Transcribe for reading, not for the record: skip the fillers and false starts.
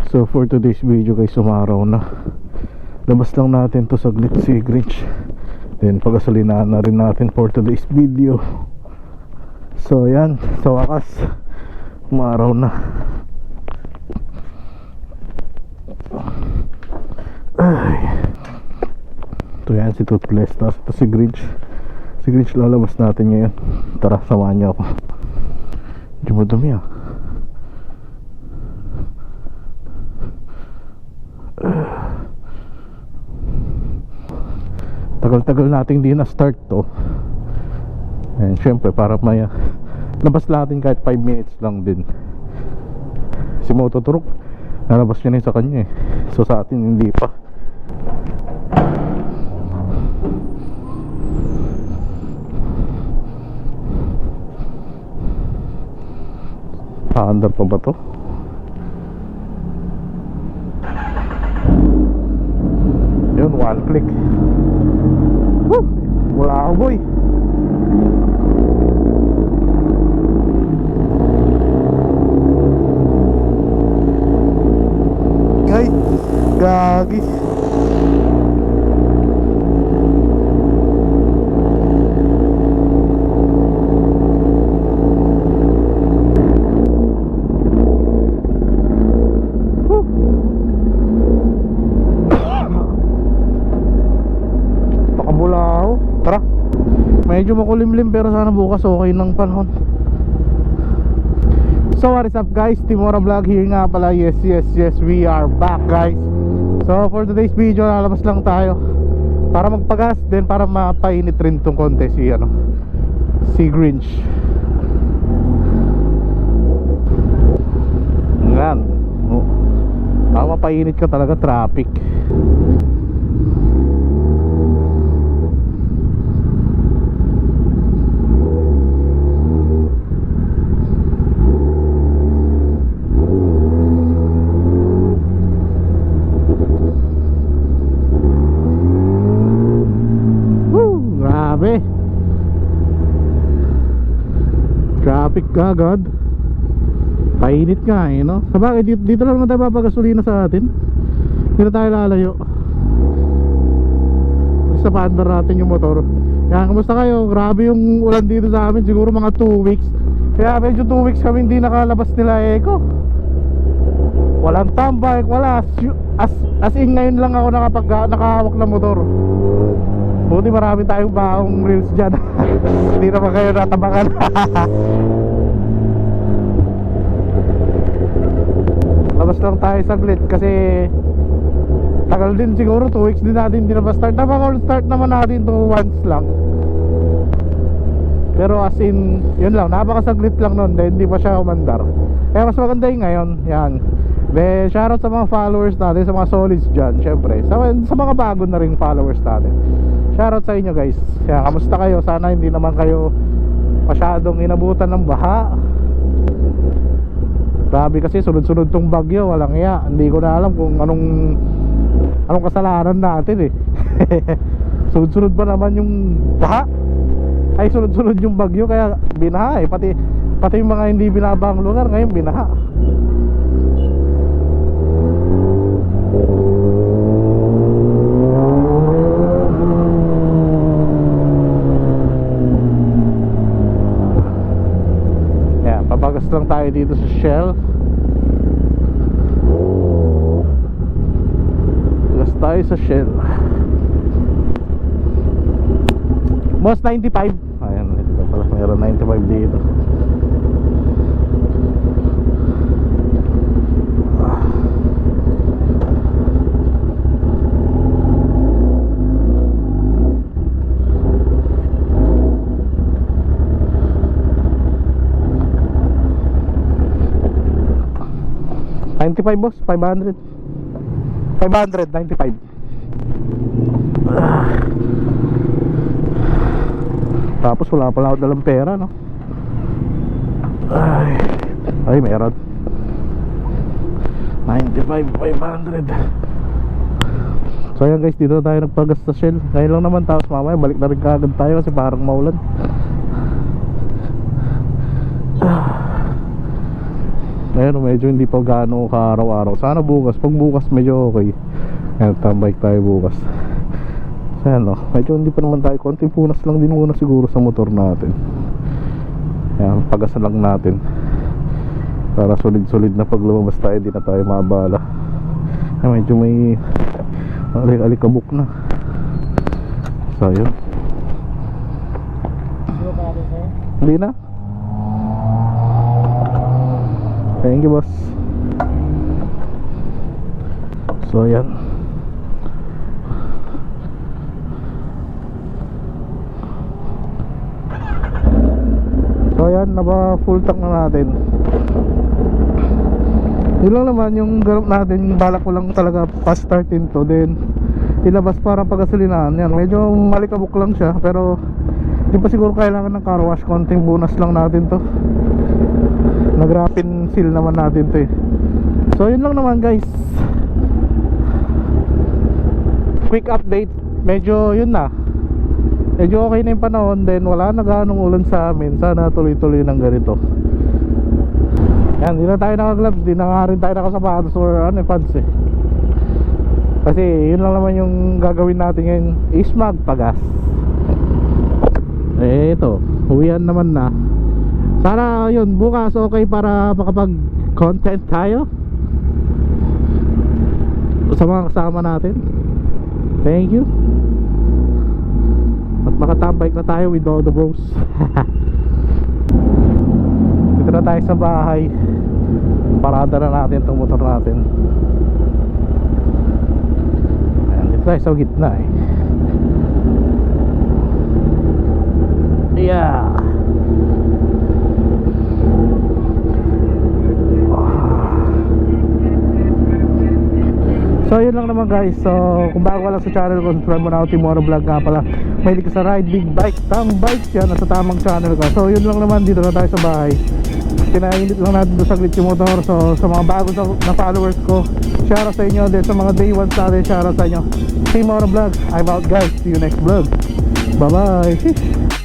So for today's video guys, umaraw na. Labas lang natin to saglit si Grinch, then pagasolinahan na rin natin for today's video. So yan, sa wakas umaraw na. Ay. Ito yan si Toothless, tapos ito si Grinch. Si Grinch lalabas natin ngayon. Tara, samahan niyo ako. Medyo madumi ah. Tagal-tagal nating di na-start to. And syempre para maya labas natin kahit 5 minutes lang din. Si Mototurok nalabas niya na sa kanya eh. So sa atin hindi pa. Paandar pa ba to? Yun, one click. Woo! Wala ako boy. Ay, gagi. Medyo makulimlim pero sana bukas okay ng panahon. So what is up guys, Timora Vlog here nga pala. Yes, we are back guys. So for today's video, lalabas lang tayo para magpagas, then para mapainit rin tong konti si Grinch. Yan, mapainit ka talaga, traffic. Traffic agad. Painit nga eh, no? Sabagay, dito lang naman tayo papagasolina sa atin. Dito tayo lalayo. Sa paandar natin yung motor. Kaya kamusta kayo? Grabe yung ulan dito sa amin. Siguro mga 2 weeks. Kaya medyo 2 weeks kami hindi nakalabas nila Eco. Walang tambay, wala. As in ngayon lang ako nakahawak ng motor. Buti marami tayong baong reels dyan. Hindi naman kayo natabakan. Labas lang tayo saglit kasi tagal din siguro, 2 weeks din natin hindi na start. Napaka-start naman natin to once lang. Pero as in, yun lang, napakasaglit lang nun. Then hindi pa siya umandar. Kaya mas maganda yung ngayon. Yan. Then shoutout sa mga followers natin, sa mga solids dyan. Syempre, sa mga bago na ring followers natin. Shoutout sa inyo guys. Kaya kamusta kayo? Sana hindi naman kayo masyadong inabutan ng baha. Grabe kasi sunod-sunod tong bagyo. Walang iya. Hindi ko na alam kung anong kasalanan natin eh. Sunod-sunod ba naman yung baha? Ay sunod-sunod yung bagyo kaya binaha eh. Pati yung mga hindi binabang lugar ngayon binaha. Papagas lang tayo dito sa Shell. Pagas tayo sa Shell. Boss 95. Ayan, ito pala, mayroon 95 dito. $95 boss, 500. 595. Tapos wala pala ako dalang pera, no? Ay meron. 95, 500. So ayan guys, dito tayo nagpagas sa Shell. Ngayon lang naman, tapos mamaya balik na rin kaagad tayo kasi parang maulan. Ngayon medyo hindi pa gaano ka-araw-araw. Sana bukas, pag bukas medyo okay. Ayan, tambay tayo bukas. So ayan, medyo hindi pa naman tayo, konting punas lang din muna siguro sa motor natin. Ayan, pagasan lang natin para solid-solid na pag lumabas tayo, hindi na tayo maabala. Ayan, medyo may alikabok na. So yun, hindi na. Thank you, boss. So yan. So yan, naba full tank na natin. Yun lang naman yung galap natin. Balak ko lang talaga fast startin to, then ilabas para pagasolinahan. Yan, medyo malikabok lang siya, pero di pa siguro kailangan ng car wash. Konting bonus lang natin to. Nag-rapid seal naman natin to eh. So yun lang naman guys, quick update. Medyo yun na, medyo okay na yung panahon, then wala na ganong ulan sa amin. Sana tuloy-tuloy ng ganito. Yan, di na tayo naka-gloves, di na nga rin tayo nakasapatos or pants eh. Kasi yun lang naman yung gagawin natin ngayon, is magpagas. Eh ito, uwian naman na. Sana yun, bukas okay para makapag-content tayo sa mga kasama natin. Thank you. At makatambike na tayo with all the bros. Dito na tayo sa bahay. Parada na natin itong motor natin. Ayan, dito tayo sa gitna eh. Yeah. So yun lang naman guys. So kung bago ka lang sa channel ko, subscribe mo na ako, Team Mono Vlog nga pala. Mahilig ka sa ride, big bike, tang bikes, yan, nasa tamang channel ka. So yun lang naman, dito na tayo sa bahay. Pinainit lang natin doon saglit yung motor. So sa mga bago na followers ko, shoutout sa inyo. Then sa mga day ones natin, shoutout sa inyo. Team Mono Vlog, I'm out guys. See you next vlog. Bye bye.